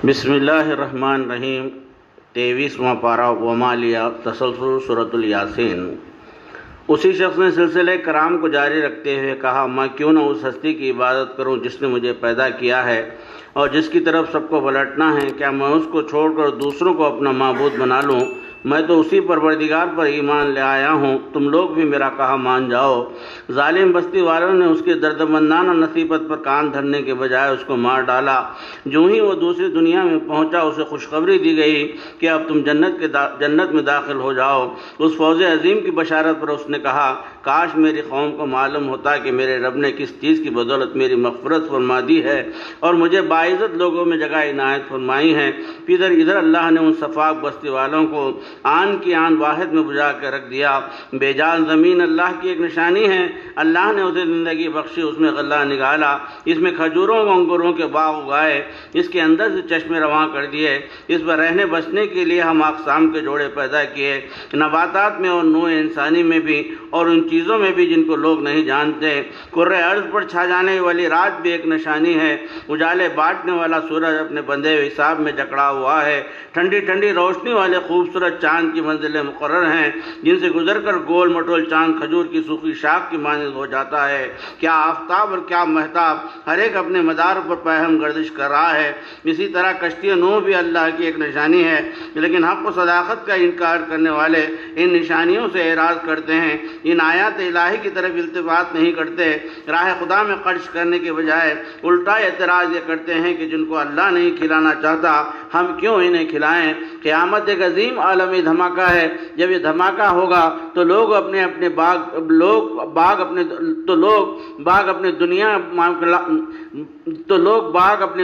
بسم اللہ الرحمن الرحیم 23واں پارہ ومالیہ تسلسل سورۃ الیاسین۔ اسی شخص نے سلسلہ کرام کو جاری رکھتے ہوئے کہا، میں کیوں نہ اس ہستی کی عبادت کروں جس نے مجھے پیدا کیا ہے اور جس کی طرف سب کو پلٹنا ہے۔ کیا میں اس کو چھوڑ کر دوسروں کو اپنا معبود بنا لوں؟ میں تو اسی پروردگار پر ایمان لے آیا ہوں، تم لوگ بھی میرا کہا مان جاؤ۔ ظالم بستی والوں نے اس کی دردمندانہ نصیحت پر کان دھرنے کے بجائے اس کو مار ڈالا۔ جو ہی وہ دوسری دنیا میں پہنچا اسے خوشخبری دی گئی کہ اب تم جنت میں داخل ہو جاؤ۔ اس فوز عظیم کی بشارت پر اس نے کہا، کاش میری قوم کو معلوم ہوتا کہ میرے رب نے کس چیز کی بدولت میری مغفرت فرما دی ہے اور مجھے باعزت لوگوں میں جگہ عنایت فرمائی ہے۔ ادھر اللہ نے ان صفاق بستی والوں کو آن کی آن واحد میں بجھا کے رکھ دیا۔ بے جان زمین اللہ کی ایک نشانی ہے۔ اللہ نے اسے زندگی بخشی، اس میں غلہ نکالا، اس میں کھجوروں و انگوروں کے باغ اگائے، اس کے اندر سے چشمے رواں کر دیے، اس پر رہنے بسنے کے لیے ہم اقسام کے جوڑے پیدا کیے، نباتات میں اور نوع انسانی میں بھی اور ان چیزوں میں بھی جن کو لوگ نہیں جانتے۔ کرۂ ارض پر چھا جانے والی رات بھی ایک نشانی ہے۔ اجالے بانٹنے والا سورج اپنے بندھے ہوئے حساب میں جکڑا ہوا ہے۔ ٹھنڈی ٹھنڈی روشنی والے خوبصورت چاند کی منزلیں مقرر ہیں جن سے گزر کر گول مٹول چاند کھجور کی سوکھی شاخ کی مانند ہو جاتا ہے۔ کیا آفتاب اور کیا مہتاب، ہر ایک اپنے مدار پر پیہم گردش کر رہا ہے۔ اسی طرح کشتی نوح بھی اللہ کی ایک نشانی ہے، لیکن حق و صداقت کا انکار کرنے والے ان نشانیوں سے اعراض کرتے ہیں، ان آیات الہی کی طرف التفات نہیں کرتے۔ راہ خدا میں خرچ کرنے کے بجائے الٹا اعتراض یہ کرتے ہیں کہ جن کو اللہ نہیں کھلانا چاہتا ہم کیوں انہیں کھلائیں۔ قیامت ایک عظیم عالمی دھماکہ ہے۔ جب یہ دھماکہ ہوگا تو لوگ اپنے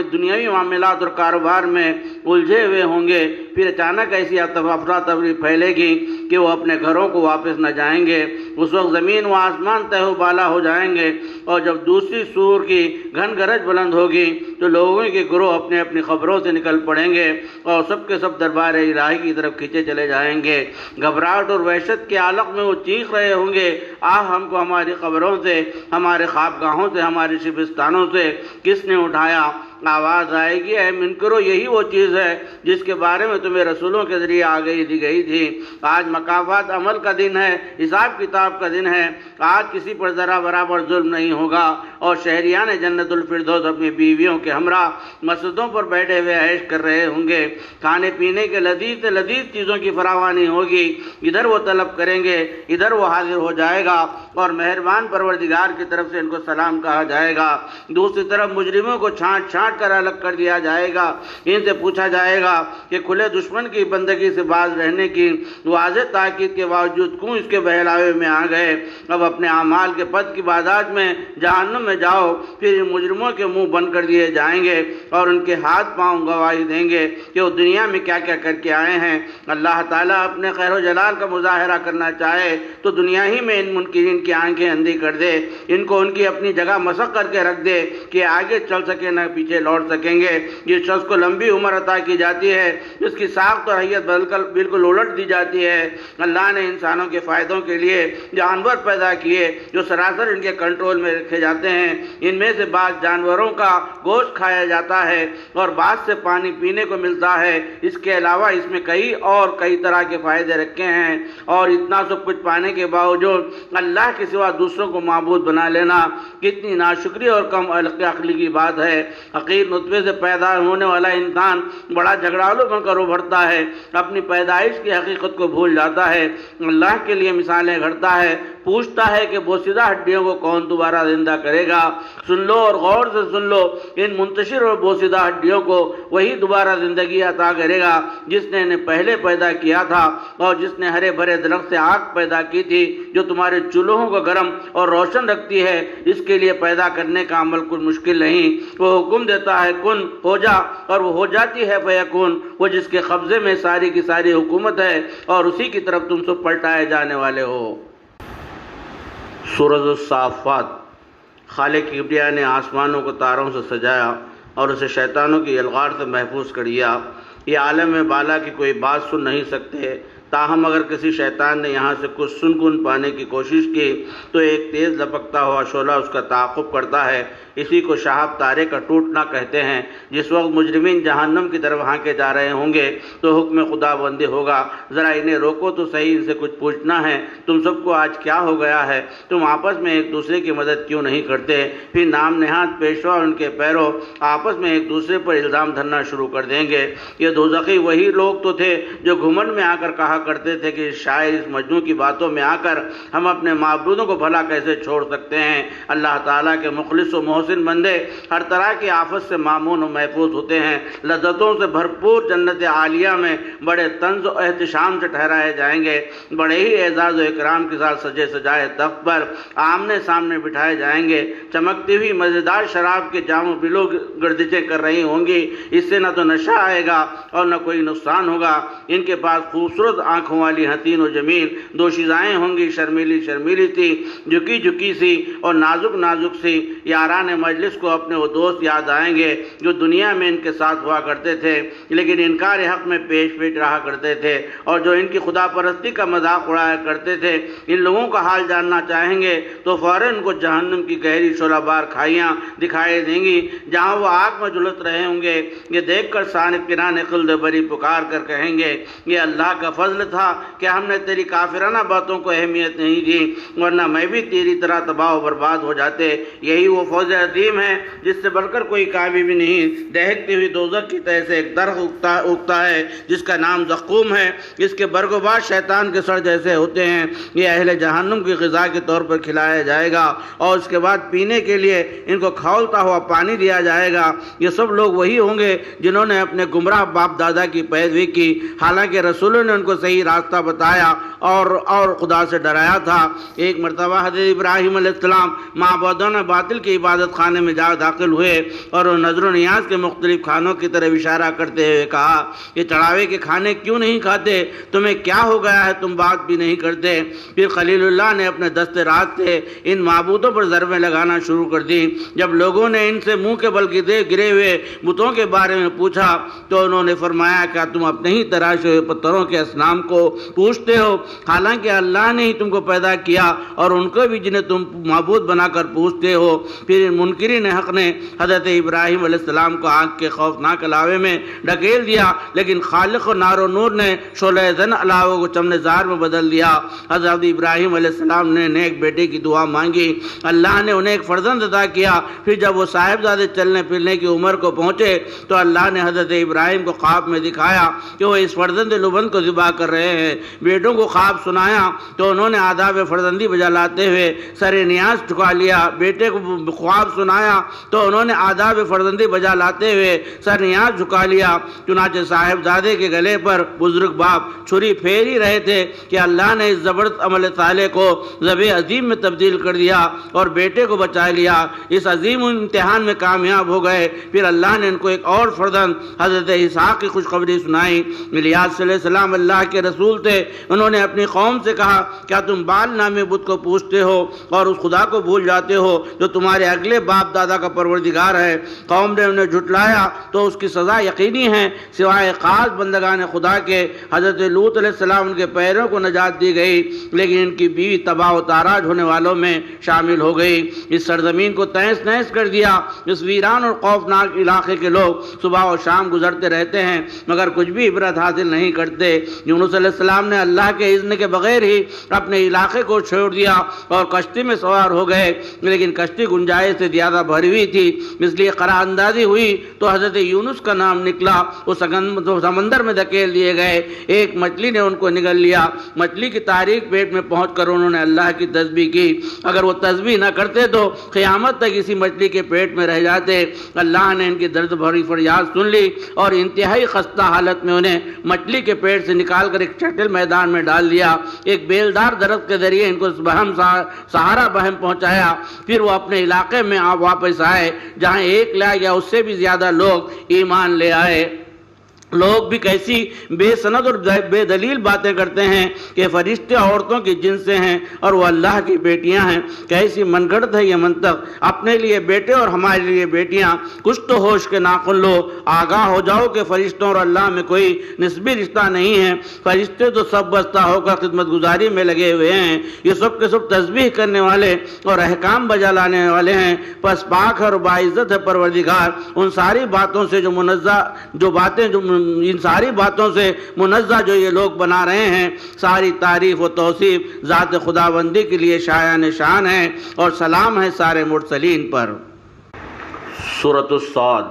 دنیاوی معاملات اور کاروبار میں الجھے ہوئے ہوں گے۔ پھر اچانک ایسی افراتفری پھیلے گی کہ وہ اپنے گھروں کو واپس نہ جائیں گے۔ اس وقت زمین و آسمان تہ و بالا ہو جائیں گے، اور جب دوسری سور کی گھن گرج بلند ہوگی تو لوگوں کے گروہ اپنے اپنی خبروں سے نکل پڑیں گے اور سب کے سب دربار الہی کی طرف کھینچے چلے جائیں گے۔ گھبراہٹ اور وحشت کے عالم میں وہ چیخ رہے ہوں گے، ہم کو ہماری خبروں سے، ہمارے خوابگاہوں سے، ہمارے شبستانوں سے کس نے اٹھایا؟ آواز آئے گی، اے منکرو، یہی وہ چیز ہے جس کے بارے میں تمہیں رسولوں کے ذریعے آگاہی دی گئی تھی۔ آج مکافات عمل کا دن ہے، حساب کتاب کا دن ہے۔ آج کسی پر ذرا برابر ظلم نہیں ہوگا، اور شہریان جنت الفردوس اپنی بیویوں کے ہمراہ مسجدوں پر بیٹھے ہوئے عیش کر رہے ہوں گے۔ کھانے پینے کے لذیذ سے لذیذ چیزوں کی فراوانی ہوگی، ادھر وہ طلب کریں گے، ادھر وہ حاضر ہو جائے گا، اور مہربان پروردگار کی طرف سے ان کو سلام کہا جائے گا۔ دوسری طرف مجرموں کو چھانٹ چھانٹ کر الگ کر دیا جائے گا۔ ان سے پوچھا جائے گا کہ کھلے دشمن کی بندگی سے باز رہنے کی واضح تاکید کے باوجود کیوں اس کے بہلاوے میں آ گئے؟ اب اپنے اعمال کے پد کی بادات میں جہنم میں جاؤ۔ پھر ان مجرموں کے منہ بند کر دیے جائیں گے اور ان کے ہاتھ پاؤں گواہی دیں گے کہ وہ دنیا میں کیا کیا کر کے آئے ہیں۔ اللہ تعالیٰ اپنے خیر و جلال کا مظاہرہ کرنا چاہے تو دنیا ہی میں ان منکرین کی آنکھیں اندھی کر دے، ان کو ان کی اپنی جگہ مسخ کر کے رکھ دے کہ آگے چل سکے نہ پیچھے لوٹ سکیں گے۔ جس شخص کو لمبی عمر عطا کی جاتی ہے، جس کی ساخت اور حیت بالکل الٹ دی جاتی ہے۔ اللہ نے انسانوں کے فائدوں کے لیے جانور پیدا کیے جو سراسر ان کے کنٹرول میں رکھے جاتے ہیں۔ ان میں سے بعض جانوروں کا گوشت کھایا جاتا ہے اور بعض سے پانی پینے کو ملتا ہے۔ اس کے علاوہ اس میں کئی طرح کے فائدے رکھے ہیں، اور اتنا سب کچھ پانے کے باوجود اللہ کے سوا دوسروں کو معبود بنا لینا کتنی ناشکری اور کم عقلی کی بات ہے۔ حقیر نطفے سے پیدا ہونے والا انسان بڑا جھگڑالو بن کر ابھرتا ہے، اپنی پیدائش کی حقیقت کو بھول جاتا ہے، اللہ کے لیے مثالیں گھڑتا ہے، پوچھتا ہے کہ بوسیدہ ہڈیوں کو کون دوبارہ زندہ کرے گا؟ سن لو اور غور سے سن لو، ان منتشر اور بوسیدہ ہڈیوں کو وہی دوبارہ زندگی عطا کرے گا جس نے انہیں پہلے پیدا کیا تھا، اور جس نے ہرے بھرے درخت سے آگ پیدا کی تھی جو تمہارے چولہوں کو گرم اور روشن رکھتی ہے۔ اس کے لیے پیدا کرنے کا عمل کچھ مشکل نہیں۔ وہ حکم دیتا ہے کن ہو جا، اور وہ ہو جاتی ہے فیکون۔ وہ جس کے قبضے میں ساری کی ساری حکومت ہے، اور اسی کی طرف تم سب پلٹائے جانے والے ہو۔ سورۃ الصافات۔ خالق کبریا نے آسمانوں کو تاروں سے سجایا اور اسے شیطانوں کی الغار سے محفوظ کر دیا۔ یہ عالم بالا کی کوئی بات سن نہیں سکتے، تاہم اگر کسی شیطان نے یہاں سے کچھ سن پانے کی کوشش کی تو ایک تیز لپکتا ہوا شعلہ اس کا تعاقب کرتا ہے۔ اسی کو شہاب تارے کا ٹوٹنا کہتے ہیں۔ جس وقت مجرمین جہنم کی طرف ہانکے جا رہے ہوں گے تو حکم خدا بندی ہوگا، ذرا انہیں روکو تو صحیح، ان سے کچھ پوچھنا ہے۔ تم سب کو آج کیا ہو گیا ہے؟ تم آپس میں ایک دوسرے کی مدد کیوں نہیں کرتے؟ پھر نام نہاد پیشوا اور ان کے پیرو آپس میں ایک دوسرے پر الزام دھرنا شروع کر دیں گے۔ یہ دوزخی وہی لوگ تو تھے جو گھمنڈ میں آ کر کہا کرتے تھے کہ شاعر اس مجنوں کی باتوں میں آ کر ہم اپنے معبودوں کو بھلا کیسے چھوڑ سکتے ہیں۔ اللہ تعالیٰ کے مخلص و محسن بندے ہر طرح کی آفت سے مامون و محفوظ ہوتے ہیں۔ لذتوں سے بھرپور جنت عالیہ میں بڑے طنز و احتشام سے ٹھہرائے جائیں گے، بڑے ہی اعزاز و اکرام کے ساتھ سجے سجائے تخت پر آمنے سامنے بٹھائے جائیں گے۔ چمکتی ہوئی مزیدار شراب کے جام و بلو گردشیں کر رہی ہوں گی، اس سے نہ تو نشہ آئے گا اور نہ کوئی نقصان ہوگا۔ ان کے پاس خوبصورت آنکھوں والی حسین و جمیل دوشیزائیں ہوں گی، شرمیلی شرمیلی سی، جھکی جھکی سی اور نازک نازک سی۔ یاران مجلس کو اپنے وہ دوست یاد آئیں گے جو دنیا میں ان کے ساتھ ہوا کرتے تھے لیکن انکار حق میں پیش پیش رہا کرتے تھے، اور جو ان کی خدا پرستی کا مذاق اڑایا کرتے تھے۔ ان لوگوں کا حال جاننا چاہیں گے تو فوراً ان کو جہنم کی گہری شعلہ بار کھائیاں دکھائی دیں گی جہاں وہ آگ میں جھلس رہے ہوں گے۔ یہ دیکھ کر صانفان خلد بری پکار کر کہیں گے یہ اللہ کا فضل تھا کہ ہم نے تیری کافرانہ باتوں کو اہمیت نہیں دی، ورنہ میں بھی تیری طرح تباہ و برباد ہو جاتے۔ یہی وہ فوز عظیم ہے جس سے بڑھ کر کوئی کامیابی نہیں۔ دہکتی ہوئی دوزخ کی تہہ سے ایک درخت اگتا ہے جس کا نام زقوم ہے، اس کے برگ و بار شیطان کے سر جیسے ہوتے ہیں۔ یہ اہل جہنم کی غذا کے طور پر کھلایا جائے گا اور اس کے بعد پینے کے لیے ان کو کھولتا ہوا پانی دیا جائے گا۔ یہ سب لوگ وہی ہوں گے جنہوں نے اپنے گمراہ باپ دادا کی پیروی کی، حالانکہ رسولوں نے ان کو صحیح راستہ بتایا اور خدا سے ڈرایا تھا۔ ایک مرتبہ حضرت ابراہیم علیہ السلام معبودان باطل کی عبادت خانے میں جا داخل ہوئے اور وہ نظر و نیاز کے مختلف کھانوں کی طرف اشارہ کرتے ہوئے کہا یہ چڑھاوے کے کھانے کیوں نہیں کھاتے؟ تمہیں کیا ہو گیا ہے؟ تم بات بھی نہیں کرتے۔ پھر خلیل اللہ نے اپنے دست راست سے ان معبودوں پر ضربیں لگانا شروع کر دی۔ جب لوگوں نے ان سے منہ کے بل گرے ہوئے بتوں کے بارے میں پوچھا تو انہوں نے فرمایا کیا تم اپنے ہی تراشے ہوئے پتھروں کے اصنام کو پوجتے ہو، حالانکہ اللہ نے ہی تم کو پیدا کیا اور ان کو بھی جنہیں تم معبود بنا کر پوجتے ہو۔ پھر ان منکرین حق نے حضرت ابراہیم علیہ السلام کو آگ کے خوفناک علاوے میں ڈھکیل دیا، لیکن خالق و نار و نور نے شعلہ زن علاوہ کو چمن زار میں بدل دیا۔ حضرت ابراہیم علیہ السلام نے نیک بیٹے کی دعا مانگی، اللہ نے انہیں ایک فرزند عطا کیا۔ پھر جب وہ صاحبزادے چلنے پھرنے کی عمر کو پہنچے تو اللہ نے حضرت ابراہیم کو خواب میں دکھایا کہ وہ اس فرزند لبن کو ذبح کر رہے ہیں۔ بیٹوں کو خواب سنایا تو انہوں نے آداب فرزندی بجا لاتے ہوئے سر نیاز جھکا لیا۔ بیٹے کو خواب سنایا تو انہوں نے آداب فرزندی بجا لاتے ہوئے سر نیاز جھکا لیا۔ چنانچہ صاحبزادے کے گلے پر بزرگ باپ چھری پھیر ہی رہے تھے کہ اللہ نے اس زبردست عمل صالح کو ذبح عظیم میں تبدیل کر دیا اور بیٹے کو بچا لیا۔ اس عظیم امتحان میں کامیاب ہو گئے۔ پھر اللہ نے ان کو ایک اور فرزند حضرت اسحاق کی خوشخبری سنائی۔ الیاس صلی اللہ علیہ وسلم اللہ کے رسول تھے۔ انہوں نے اپنی قوم سے کہا کیا تم بال نامی بت کو پوجتے ہو اور اس خدا کو بھول جاتے ہو جو تمہارے اگلے باپ دادا کا پروردگار ہے؟ قوم نے انہیں جھٹلایا تو اس کی سزا یقینی ہے، سوائے خاص بندگان خدا کے۔ حضرت لوط علیہ السلام ان کے پیروں کو نجات دی گئی، لیکن ان کی بیوی تباہ و تاراج ہونے والوں میں شامل ہو گئی۔ اس سرزمین کو تہس نہس کر دیا۔ اس ویران اور خوفناک علاقے کے لوگ صبح و شام گزرتے رہتے ہیں مگر کچھ بھی عبرت حاصل نہیں کرتے۔ یونس علیہ السلام نے اللہ کے اذن کے بغیر ہی اپنے علاقے کو چھوڑ دیا اور کشتی میں سوار ہو گئے، لیکن کشتی گنجائش سے زیادہ بھری ہوئی تھی، اس لیے قرار اندازی ہوئی تو حضرت یونس کا نام نکلا۔ وہ سمندر میں دھکیل دیے گئے۔ ایک مچھلی نے ان کو نگل لیا۔ مچھلی کی تاریک پیٹ میں پہنچ کر انہوں نے اللہ کی تسبیح کی۔ اگر وہ تسبیح نہ کرتے تو قیامت تک اسی مچھلی کے پیٹ میں رہ جاتے۔ اللہ نے ان کی درد بھری فریاد سن لی اور انتہائی خستہ حالت میں انہیں مچھلی کے پیٹ سے نکال کر ایک چٹل میدان میں ڈال دیا۔ ایک بیلدار درخت کے ذریعے ان کو سہارا بہم پہنچایا۔ پھر وہ اپنے علاقے میں واپس آئے جہاں 1 لاکھ یا اس سے بھی زیادہ لوگ ایمان لے آئے۔ لوگ بھی کیسی بے سند اور بے دلیل باتیں کرتے ہیں کہ فرشتے عورتوں کی جنس سے ہیں اور وہ اللہ کی بیٹیاں ہیں۔ کیسی من گھڑت ہے یہ منطق، اپنے لیے بیٹے اور ہمارے لیے بیٹیاں۔ کچھ تو ہوش کے ناخن لو، آگاہ ہو جاؤ کہ فرشتوں اور اللہ میں کوئی نسبی رشتہ نہیں ہے۔ فرشتے تو سب بستہ ہو کر خدمت گزاری میں لگے ہوئے ہیں، یہ سب کے سب تسبیح کرنے والے اور احکام بجا لانے والے ہیں۔ پس پاک اور باعزت ہے پروردگار ان ساری باتوں سے جو ان ساری باتوں سے منزہ جو یہ لوگ بنا رہے ہیں۔ ساری تعریف و توصیف ذات خداوندی کے لیے شایان شان ہے، اور سلام ہے سارے مرسلین پر۔ سورۃ الصاد۔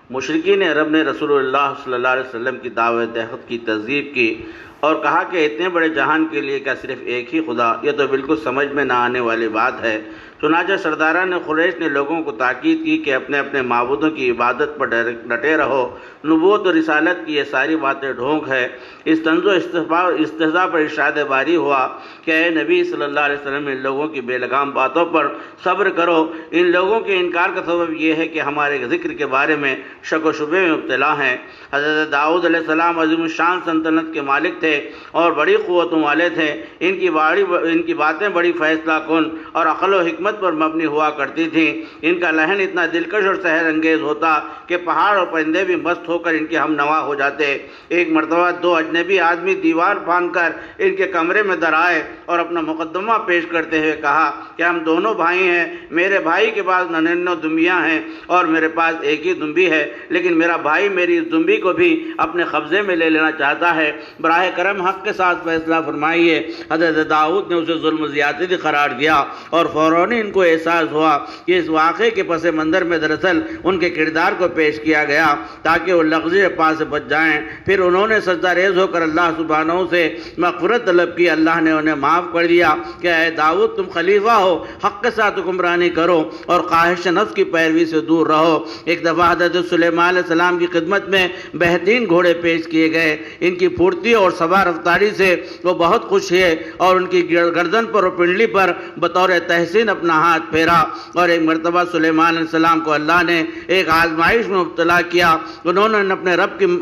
مشرکین عرب نے رسول اللہ صلی اللہ علیہ وسلم کی دعوت حق کی تکذیب کی اور کہا کہ اتنے بڑے جہان کے لیے کیا صرف ایک ہی خدا؟ یہ تو بالکل سمجھ میں نہ آنے والی بات ہے۔ چنانچہ سرداران قریش نے لوگوں کو تاکید کی کہ اپنے اپنے معبودوں کی عبادت پر ڈٹے رہو، نبوت و رسالت کی یہ ساری باتیں ڈھونگ ہے۔ اس طنز و استہزاء پر ارشاد باری ہوا کہ اے نبی صلی اللہ علیہ وسلم، ان لوگوں کی بے لگام باتوں پر صبر کرو۔ ان لوگوں کے انکار کا سبب یہ ہے کہ ہمارے ذکر کے بارے میں شک و شبے میں مبتلا ہیں۔ حضرت داؤد علیہ السلام عظیم الشان سلطنت کے مالک تھے اور بڑی قوتوں والے تھے۔ ان کی باتیں بڑی فیصلہ کن اور عقل و حکمت پر مبنی ہوا کرتی تھیں۔ ان کا لہن اتنا دلکش اور سحر انگیز ہوتا کہ پہاڑ اور پرندے بھی مست ہو کر ان کے ہم نوا ہو جاتے۔ ایک مرتبہ دو اجنبی آدمی دیوار پھاند کر ان کے کمرے میں در آئے اور اپنا مقدمہ پیش کرتے ہوئے کہا کہ ہم دونوں بھائی ہیں، میرے بھائی کے پاس 99 دمبیاں ہیں اور میرے پاس ایک ہی دمبی ہے، لیکن میرا بھائی میری اس دمبی کو بھی اپنے قبضے میں لے لینا چاہتا ہے، براہ کرم حق کے ساتھ فیصلہ فرمائیے۔ حضرت داؤد نے اسے ظلم و زیادتی قرار دیا اور فوراً ان کو احساس ہوا کہ اس واقعے کے پس منظر میں دراصل ان کے کردار کو پیش کیا گیا تاکہ وہ لغزش پا سے بچ جائیں۔ پھر انہوں نے سجدہ ریز ہو کر اللہ سبحانہ سے مغفرت طلب کی۔ اللہ نے انہیں معاف کر دیا کہ اے داؤد، تم خلیفہ ہو، حق کے ساتھ حکمرانی کرو اور خواہش نفس کی پیروی سے دور رہو۔ ایک دفعہ حضرت سلیمان علیہ السلام کی خدمت میں بہترین گھوڑے پیش کیے گئے۔ ان کی پھرتی اور سوا رفتاری سے وہ بہت خوش ہوئے اور ان کی گردن پر اور پنڈلی پر بطور تحسین اپنا ہاتھ پھیرا۔ اور ایک مرتبہ سلیمان علیہ السلام کو اللہ نے ایک آزمائش میں مبتلا کیا۔ انہوں نے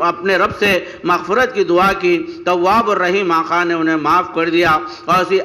اپنے رب سے مغفرت کی دعا کی، تواب اور رحیم آقا نے انہیں معاف کر دیا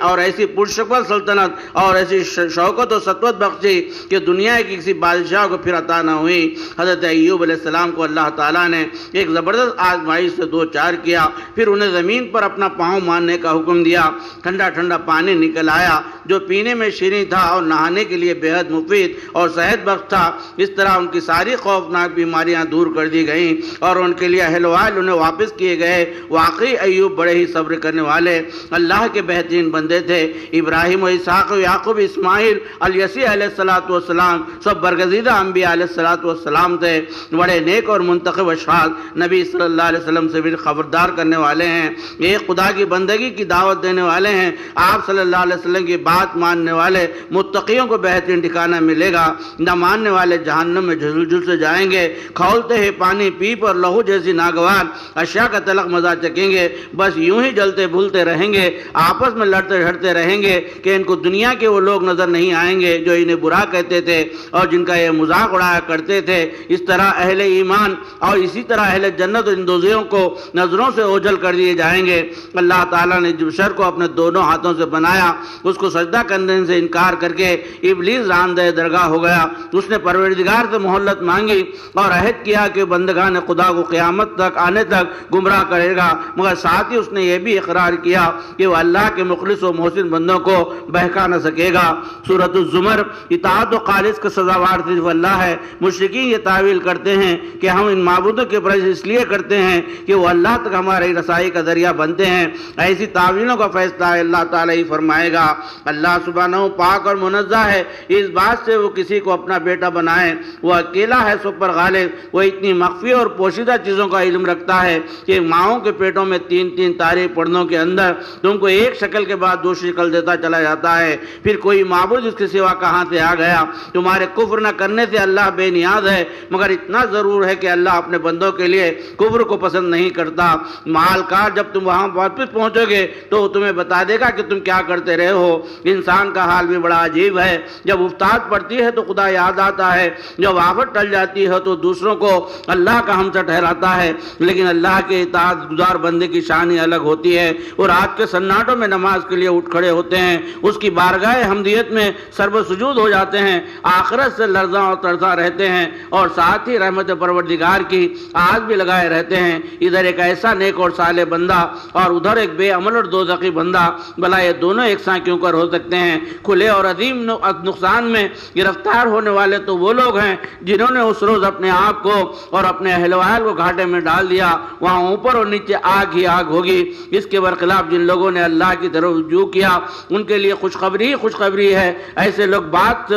اور ایسی پرشکوہ سلطنت اور ایسی شوکت و سطوت بخشی کہ دنیا کی کسی بادشاہ کو پھر عطا نہ ہوئی۔ حضرت ایوب علیہ السلام کو اللہ تعالیٰ نے ایک زبردست آزمائش سے دو چار کیا، پھر انہیں زمین پر اپنا پاؤں مارنے کا حکم دیا۔ ٹھنڈا ٹھنڈا پانی نکل آیا جو پینے میں شیریں تھا اور نہانے کے لیے بے حد مفید اور صحت بخش تھا۔ اس طرح ان کی ساری خوفناک بیماریاں دور کر دی گئیں اور ان کے لیے اہل وعال انہیں واپس کیے گئے۔ واقعی ایوب بڑے ہی صبر کرنے والے اللہ کے بہترین بندے تھے۔ ابراہیم و اسحاق و یعقوب اسماعیل الیسی علیہ السلام سب برگزیدہ انبیاء علیہ السلام تھے۔ بڑے نیک اور منتخب اشخاص نبی صلی اللہ علیہ وسلم سے بھی خبردار کرنے والے ہیں، ایک خدا کی بندگی کی دعوت دینے والے ہیں۔ آپ صلی اللہ علیہ وسلم کی بات ماننے والے متقیوں کو بہترین ٹھکانہ ملے گا، نہ ماننے والے جہنم میں جھل سے جائیں گے۔ کھولتے ہیں پانی پیپ اور لہو جیسی ناگوار اشیاء کا تلخ مزہ چکیں گے، بس یوں ہی جلتے بھولتے رہیں گے، آپس میں لڑتے جھڑتے رہیں گے کہ ان کو دنیا کے وہ لوگ نظر نہیں آئیں گے جو انہیں برا کہتے تھے اور جن کا یہ مذاق اڑایا کرتے تھے۔ اس طرح اہل ایمان اور اسی طرح اہل جنت اور اندوزیوں کو نظروں سے اوجھل کر دیے جائیں گے۔ اللہ تعالیٰ نے جب شر کو اپنے دونوں ہاتھوں سے بنایا، اس کو سجدہ کرنے سے انکار کر کے ابلیس راندہ درگاہ ہو گیا۔ اس نے پروردگار سے مہلت مانگی اور عہد کیا کہ بندگان خدا کو قیامت تک آنے تک گمراہ کرے گا، مگر ساتھ ہی اس نے یہ بھی اقرار کیا کہ وہ اللہ کے مخلص و محسن بندوں کو بہکا نہ سکے گا۔ سورۃ الزمر۔ اطاعت و خالص کا سزاوار صرف اللہ ہے۔ مشرکین یہ تعویل کرتے ہیں کہ ہم ان معبودوں کے پرست اس لیے کرتے ہیں کہ وہ اللہ تک ہماری رسائی کا ذریعہ بنتے ہیں۔ ایسی تعویلوں کا فیصلہ اللہ تعالیٰ ہی فرمائے گا۔ اللہ سبحانہ پاک اور منزہ ہے اس بات سے وہ کسی کو اپنا بیٹا بنائے، وہ اکیلا ہے سب پر غالب۔ وہ اتنی مخفی اور پوشیدہ چیزوں کا علم رکھتا ہے کہ ماؤں کے پیٹوں میں 3 تاریخ پردوں کے اندر تم کو ایک شکل کے بعد دوسری شکل دیتا چلا جاتا ہے۔ پھر کوئی معبود اس کے سوا کہاں سے آ گیا؟ تمہارے کفر نہ کرنے سے اللہ بے نیاز ہے، مگر اتنا ضرور ہے کہ اللہ اپنے بندوں کے لیے کفر کو پسند نہیں کرتا۔ مالکار جب جب تم وہاں واپس پہنچو گے تو تمہیں بتا دے گا کہ تم کیا کرتے رہے ہو۔ انسان کا حال بھی بڑا عجیب ہے، جب افتاد پڑتی ہے تو خدا یاد آتا ہے، جب آفت ٹل جاتی ہے تو دوسروں کو اللہ کا ہمسر ٹھہراتا ہے، لیکن اللہ کے اطاعت گزار بندے کی شان ہی الگ ہوتی ہے۔ اور رات کے سناٹوں میں نماز کے لیے اٹھ کھڑے ہوتے ہیں، اس کی بارگاہ حمدیت میں سرو سجود ہو جاتے ہیں، آخرت سے لرزاں اور ترساں رہتے ہیں، اور ساتھ ہی رحمت پروردگار کی آس بھی لگائے رہتے ہیں۔ ادھر ایک ایسا نیک اور صالح بندہ اور ادھر ایک بے عمل اور دوزخی بندہ، بھلا یہ دونوں ایک ساتھ کیوں کر ہو سکتے ہیں؟ کھلے اور عظیم نقصان میں گرفتار ہونے والے تو وہ لوگ ہیں جنہوں نے اس روز اپنے آپ کو اور اپنے اہل وعیال کو گھاٹے میں ڈال دیا، وہاں اوپر اور نیچے آگ ہی آگ ہوگی۔ اس کے برخلاف جن لوگوں نے اللہ کی طرف رجوع کیا ان کے لیے خوشخبری ہی خوشخبری ہے۔ ایسے لوگ بات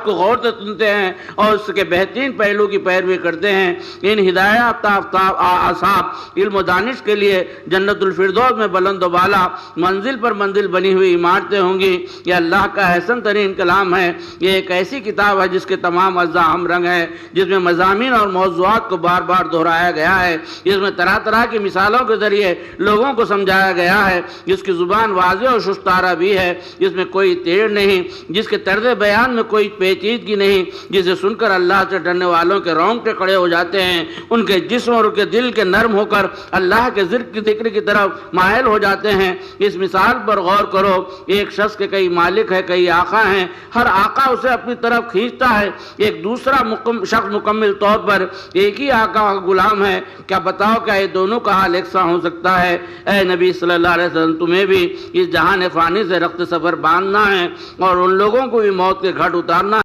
کو غور سے سنتے ہیں اور اس کے بہترین پہلو کی پیروی کرتے ہیں۔ ان ہدایات اصحاب علم و دانش کے لیے جنت الفردوس میں بلند و بالا منزل پر منزل بنی ہوئی عمارتیں ہوں گی۔ یہ اللہ کا احسن ترین کلام ہے۔ یہ ایک ایسی کتاب ہے جس کے تمام اجزاء ہم رنگ ہیں، جس میں مضامین اور موضوعات کو بار بار دہرایا گیا ہے، جس میں طرح طرح کی مثالوں کے ذریعے لوگوں کو سمجھایا گیا ہے، جس کی زبان واضح اور شستارہ بھی ہے، جس میں کوئی تیڑ نہیں، جس کے طرز بیان میں کوئی پیچیدگی نہیں، جسے سن کر اللہ سے ڈرنے والوں کے رونگٹے کھڑے ہو جاتے ہیں، ان کے جسم اور ان کے دل کے نرم ہو کر اللہ کے ذکر کی طرف مائل ہو جاتے ہیں۔ اس مثال پر غور کرو، ایک شخص کے کئی مالک ہیں، کئی آقا ہیں، ہر آقا اسے اپنی طرف کھینچتا ہے، ایک دوسرا شخص مکمل طور پر ایک ہی آقا کا غلام ہے۔ کیا بتاؤ کیا یہ دونوں کا حال یکساں ہو سکتا ہے؟ اے نبی صلی اللہ علیہ وسلم، تمہیں بھی اس جہان فانی سے رخت سفر باندھنا ہے اور ان لوگوں کو بھی موت کے گھاٹ اتارنا ہے